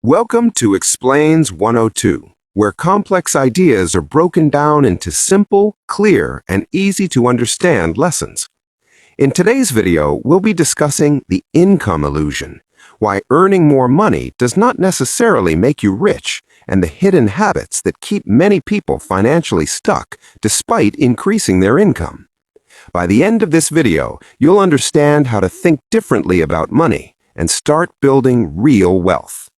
Welcome to Explains 102, where complex ideas are broken down into simple, clear, and easy to understand lessons. In today's video, we'll be discussing the income illusion, why earning more money does not necessarily make you rich, and the hidden habits that keep many people financially stuck despite increasing their income. By the end of this video, you'll understand how to think differently about money and start building real wealth.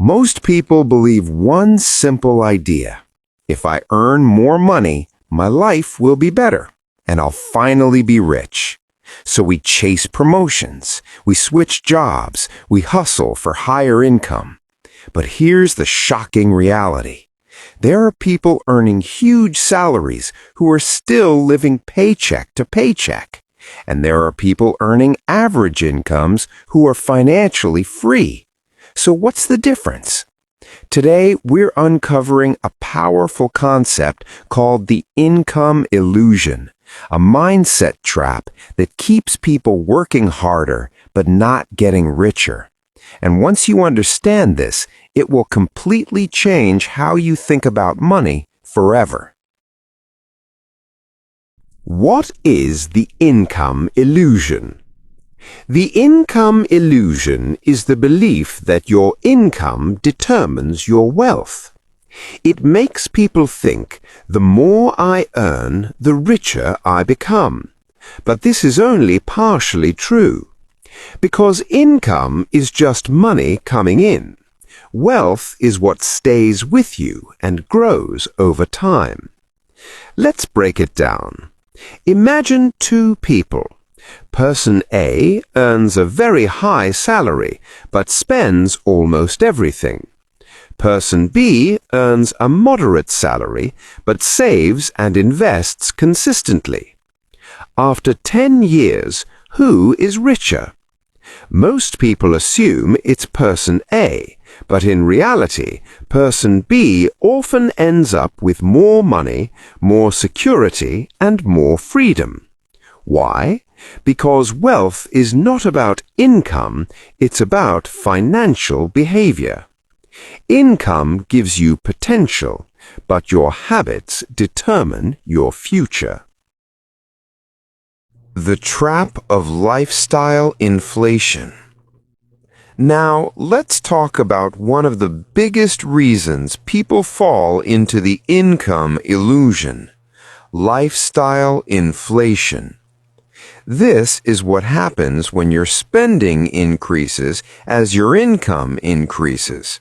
Most people believe one simple idea. If I earn more money, my life will be better, and I'll finally be rich. So we chase promotions, we switch jobs, we hustle for higher income. But here's the shocking reality. There are people earning huge salaries who are still living paycheck to paycheck. And there are people earning average incomes who are financially free. So what's the difference? Today, we're uncovering a powerful concept called the income illusion, a mindset trap that keeps people working harder but not getting richer. And once you understand this, it will completely change how you think about money forever. What is the income illusion? The income illusion is the belief that your income determines your wealth. It makes people think the more I earn, the richer I become. But this is only partially true. Because income is just money coming in. Wealth is what stays with you and grows over time. Let's break it down. Imagine two people. Person A earns a very high salary, but spends almost everything. Person B earns a moderate salary, but saves and invests consistently. After 10 years, who is richer? Most people assume it's person A, but in reality, person B often ends up with more money, more security, and more freedom. Why? Because wealth is not about income, it's about financial behavior. Income gives you potential, but your habits determine your future. The trap of lifestyle inflation. Now, let's talk about one of the biggest reasons people fall into the income illusion: lifestyle inflation. This is what happens when your spending increases as your income increases.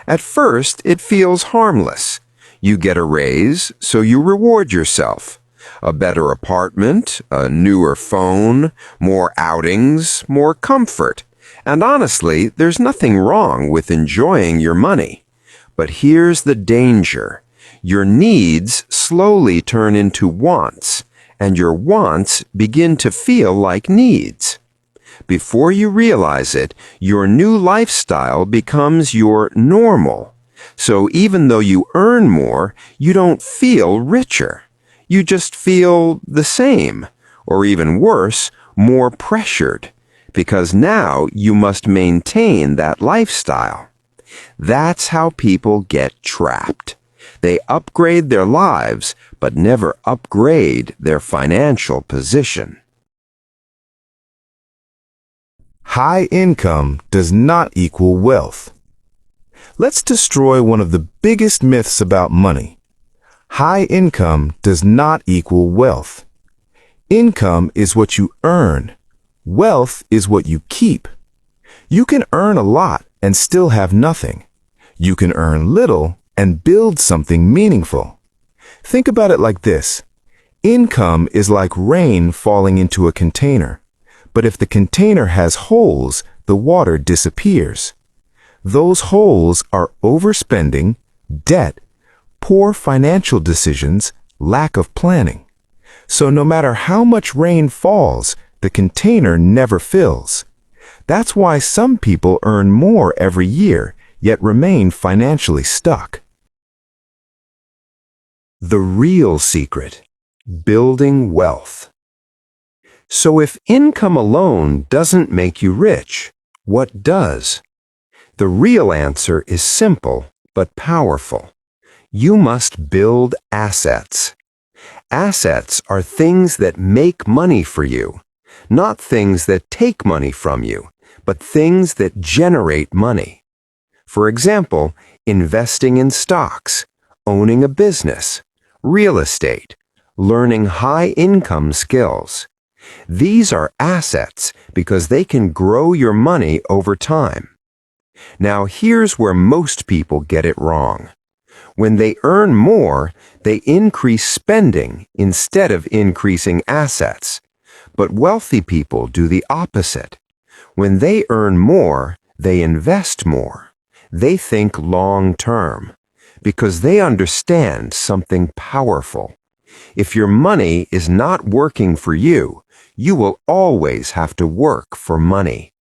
At first, it feels harmless. You get a raise, so you reward yourself. A better apartment, a newer phone, more outings, more comfort. And honestly, there's nothing wrong with enjoying your money. But here's the danger. Your needs slowly turn into wants, and your wants begin to feel like needs. Before you realize it, your new lifestyle becomes your normal. So even though you earn more, you don't feel richer. You just feel the same, or even worse, more pressured, because now you must maintain that lifestyle. That's how people get trapped. They upgrade their lives, but never upgrade their financial position. High income does not equal wealth. Let's destroy one of the biggest myths about money. High income does not equal wealth. Income is what you earn. Wealth is what you keep. You can earn a lot and still have nothing. You can earn little and build something meaningful. Think about it like this. Income is like rain falling into a container. But if the container has holes, the water disappears. Those holes are overspending, debt, poor financial decisions, lack of planning. So no matter how much rain falls, the container never fills. That's why some people earn more every year, yet remain financially stuck. The real secret: building wealth. So if income alone doesn't make you rich, What does? The real answer is simple but powerful. You must build assets. Assets are things that make money for you, not things that take money from you, but things that generate money. For example, investing in stocks, owning a business, real estate, learning high-income skills. These are assets because they can grow your money over time. Now here's where most people get it wrong. When they earn more, they increase spending instead of increasing assets. But wealthy people do the opposite. When they earn more, they invest more. They think long-term because they understand something powerful. If your money is not working for you, you will always have to work for money.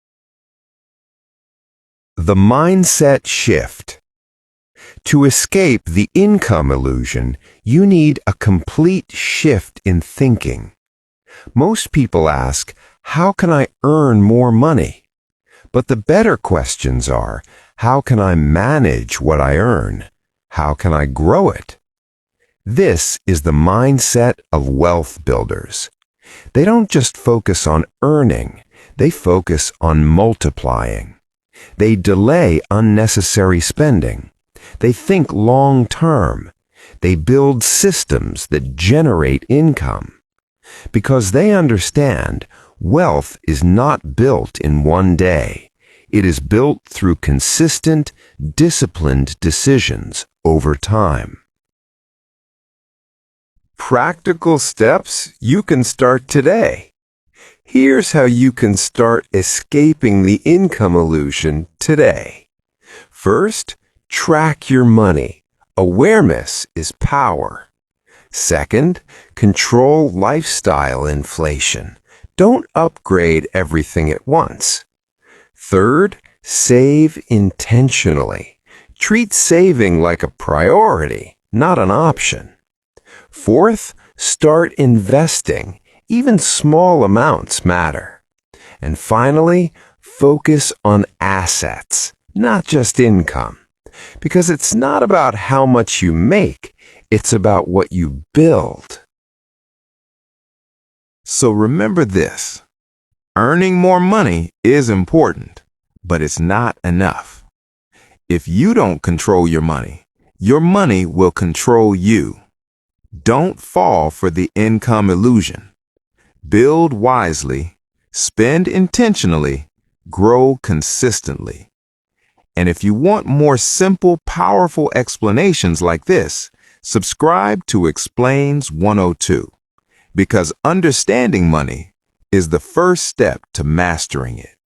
The mindset shift. To escape the income illusion, you need a complete shift in thinking. Most people ask, how can I earn more money? But the better questions are, how can I manage what I earn? How can I grow it? This is the mindset of wealth builders. They don't just focus on earning, they focus on multiplying. They delay unnecessary spending. They think long-term. They build systems that generate income. Because they understand wealth is not built in one day. It is built through consistent, disciplined decisions over time. Practical steps you can start today. Here's how you can start escaping the income illusion today. First, track your money. Awareness is power. Second, control lifestyle inflation. Don't upgrade everything at once. Third, save intentionally. Treat saving like a priority, not an option. Fourth, start investing. Even small amounts matter. And finally, focus on assets, not just income. Because it's not about how much you make, it's about what you build. So remember this. Earning more money is important, but it's not enough. If you don't control your money will control you. Don't fall for the income illusion. Build wisely, spend intentionally, grow consistently. And if you want more simple, powerful explanations like this, subscribe to Explains 102, because understanding money is the first step to mastering it.